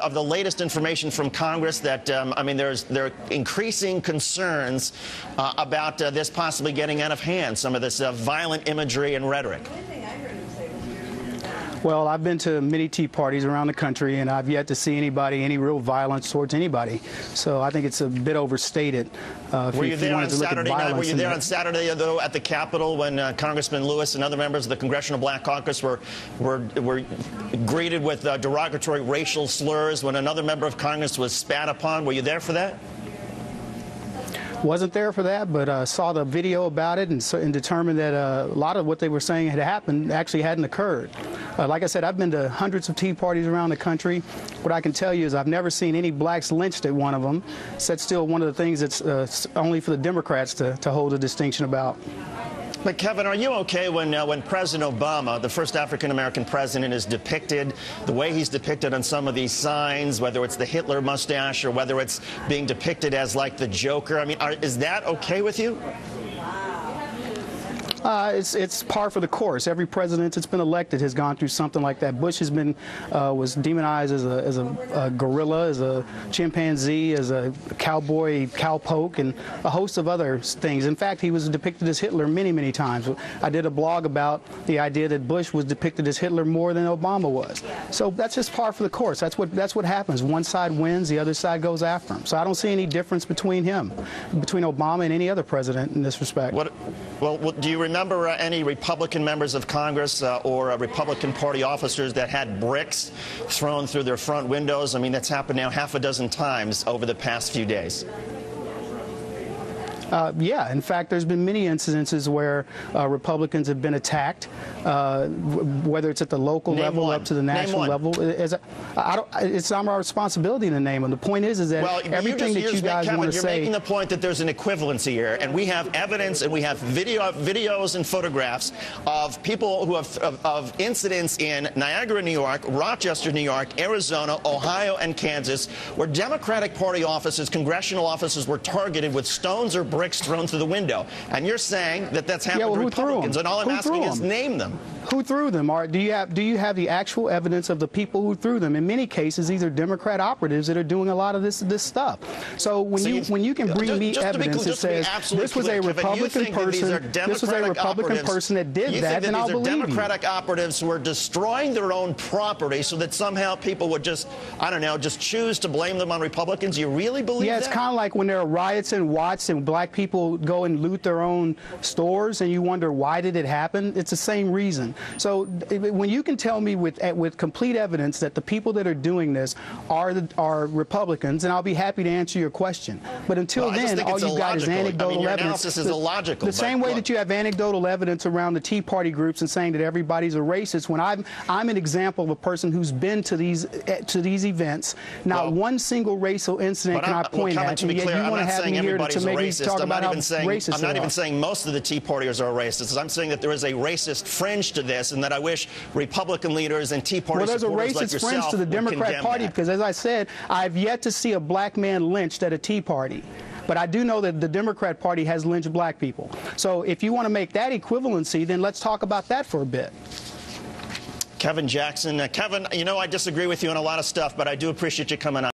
of the latest information from Congress that, I mean, there are increasing concerns about this possibly getting out of hand, some of this violent imagery and rhetoric? Well, I've been to many tea parties around the country, and I've yet to see any real violence towards anybody. So I think it's a bit overstated. Were you there on Saturday night? Were you there on Saturday, though, at the Capitol when Congressman Lewis and other members of the Congressional Black Caucus were greeted with derogatory racial slurs when another member of Congress was spat upon? Were you there for that? Wasn't there for that, but saw the video about it and determined that a lot of what they were saying had happened actually hadn't occurred. Like I said, I've been to hundreds of tea parties around the country. What I can tell you is I've never seen any blacks lynched at one of them. So that's still one of the things that's only for the Democrats to hold a distinction about. But, Kevin, are you okay when President Obama, the first African-American president, is depicted the way he's depicted on some of these signs, whether it's the Hitler mustache or whether it's being depicted as like the Joker? I mean, is that okay with you? It's par for the course. Every president that's been elected has gone through something like that. Bush has been was demonized as a gorilla, as a chimpanzee, as a cowboy, cowpoke, and a host of other things. In fact, he was depicted as Hitler many, many times. I did a blog about the idea that Bush was depicted as Hitler more than Obama was. So that's just par for the course. That's what happens. One side wins, the other side goes after him. So I don't see any difference between Obama and any other president in this respect. Well, do you remember any Republican members of Congress or Republican Party officers that had bricks thrown through their front windows? I mean, that's happened now half a dozen times over the past few days. Yeah, in fact, there's been many incidences where Republicans have been attacked, whether it's at the local level up to the national level. It's not our responsibility to name them. The point is that everything that you guys want to say. You're making the point that there's an equivalency here, and we have evidence and we have videos and photographs of people who have of incidents in Niagara, New York, Rochester, New York, Arizona, Ohio, and Kansas, where Democratic Party offices, congressional offices, were targeted with stones or bricks thrown through the window. And you're saying that that's happened to Republicans, and all I'm asking is name them. Who threw them? Or do you have the actual evidence of the people who threw them? In many cases, these are Democrat operatives that are doing a lot of this stuff. So when you can bring me evidence that says this was a Republican person, that did that, then I'll believe you. Democratic operatives who are destroying their own property so that somehow people would just, I don't know, just choose to blame them on Republicans? You really believe that? Yeah, it's kind of like when there are riots in Watts and black people go and loot their own stores, and you wonder why did it happen? It's the same reason. So when you can tell me with complete evidence that the people that are doing this are Republicans, and I'll be happy to answer your question. But until then, all you've got is anecdotal evidence. Analysis is illogical. The same way that you have anecdotal evidence around the Tea Party groups and saying that everybody's a racist, when I'm an example of a person who's been to these events, not one single racial incident can I point at, and yet you want to have me here to maybe talk about how racist they are. I'm not even saying most of the Tea Partiers are racist. I'm saying that there is a racist fringe to this, and that I wish Republican leaders and Tea Party supporters like yourself would condemn that. Well, there's a racist fringe to the Democrat Party because, as I said, I've yet to see a black man lynched at a Tea Party. But I do know that the Democrat Party has lynched black people. So if you want to make that equivalency, then let's talk about that for a bit. Kevin Jackson. Kevin, you know, I disagree with you on a lot of stuff, but I do appreciate you coming on.